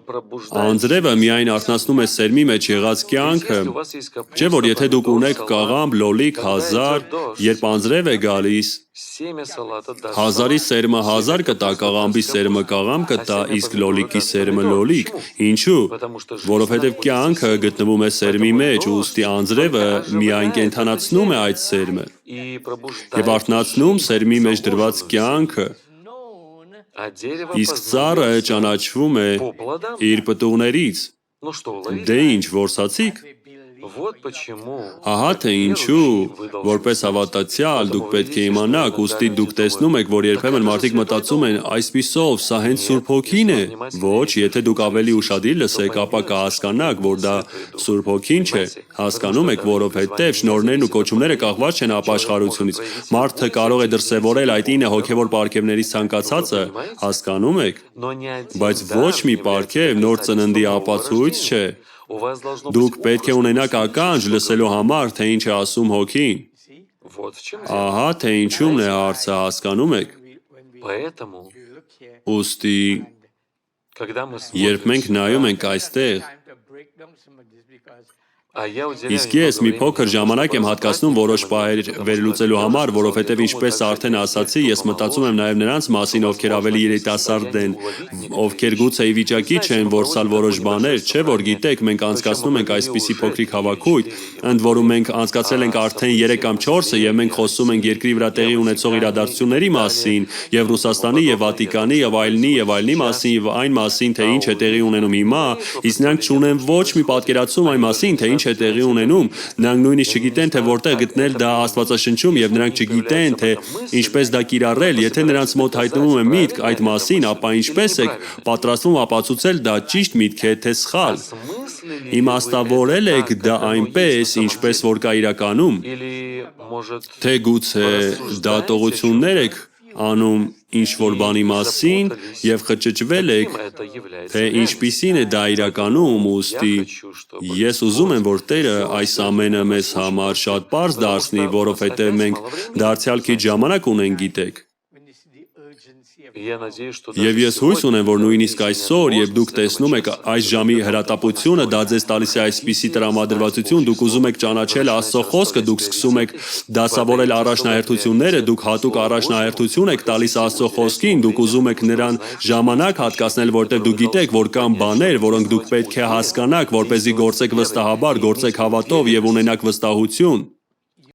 Անձրևը միայն արթնացնում է սերմի մեջ եղած կյանքը, չէ՞ որ եթե դուք ունեք կաղամբ, լոլիկ, հազար, երբ անձրև է գալիս, հազարի սերմը հազար կտա, կաղամբի սերմը կաղամբ կտա, իսկ լոլիկի սերմը լոլիկ, ինչու՞, որովհետև կյանքը գտնվում է սերմի մեջ, ուստի անձրևը միայն կենդանացնում է այդ սերմը և արթնացնում սերմի մեջ դրված կյանքը, իսկ ծառը ճանաչվում է իր պտուղներից, դե ինչ, որսացի՞ք: Ահա թե ինչու, որպես հավատացյալ, դուք պետք է իմանաք, ուստի դուք տեսնում եք, որ երբեմն մարդիկ մտածում են, այսպիսով, սա հենց Սուրբ Հոգին է, ոչ, եթե դուք ավելի ուշադիր լսեք, ապա կհասկանաք, որ դա Սուրբ Հոգին չէ, հասկանում եք, որովհետև շնորհներն ու կոչումները կախված չեն ապաշխարությունից, մարդը կարող է դրսևորել այդ 9 հոգևոր պարգևներից ցանկացածը, հասկանում եք, բայց ոչ մի պարգև նոր ծննդի ապացույց չէ, դուք պետք է ունենաք ականջ լսելու համար, թե ինչ է ասում Հոգին, ահա թե ինչումն է հարցը, հասկանում եք, ուստի երբ մենք նայում ենք այստեղ, իսկ ես մի փոքր ժամանակ եմ հատկացնում որոշ պահեր վերլուծելու համար, որովհետև ինչպես արդեն ասացի, ես մտածում եմ նաև նրանց մասին, ովքեր ավելի երիտասարդ են, ովքեր գուցե ի վիճակի չեն որսալ որոշ բաներ, չէ՞ որ գիտեք, մենք անցկացնում ենք այսպիսի փոքրիկ հավաքույթ, ընդ որում մենք անցկացրել ենք արդեն 3 կամ 4-ը և մենք խոսում ենք երկրի վրա տեղի ունեցող իրադարձությունների մասին, և Ռուսաստանի, և Վատիկանի, և այլնի մասին, և այն մասին, թե ինչ է տեղի ունենում հիմա, իսկ նրանք չունեն ոչ մի պատկերացում այն մասին, թե ինչ է տեղի ունենում, նրանք նույնիսկ չգիտեն, թե որտեղ գտնել դա Աստվածաշնչում և նրանք չգիտեն, թե ինչպես դա կիրառել, եթե նրանց մոտ հայտնվում է միտք այդ մասին, ապա ինչպես եք պատրաստվում ապացուցել դա ճիշտ միտք է, թե սխալ, իմաստավորել եք դա այնպես, ինչպես որ կա իրականում, թե գուցե դատողություններ եք անում ինչ-որ բանի մասին և խճճվել եք, թե ինչպիսին է դա իրականում, ուստի ես ուզում եմ, որ Տերը այս ամենը մեզ համար շատ պարզ դարձնի, որովհետև մենք դարձյալ քիչ ժամանակ ունենք, գիտեք, և ես հույս ունեմ, որ նույնիսկ այսօր, երբ դուք տեսնում եք այս ժամի հրատապությունը, դա ձեզ տալիս է այսպիսի տրամադրվածություն, դուք ուզում եք ճանաչել Աստծո խոսքը, դուք սկսում եք դասավորել առաջնահերթությունները, դուք հատուկ առաջնահերթություն եք տալիս Աստծո խոսքին, դուք ուզում եք նրան ժամանակ հատկացնել, որովհետև դուք գիտեք, որ կան բաներ, որոնք դուք պետք է հասկանաք, որպեսզի գործեք վստահաբար, գործեք հավատով և ունենաք վստահություն,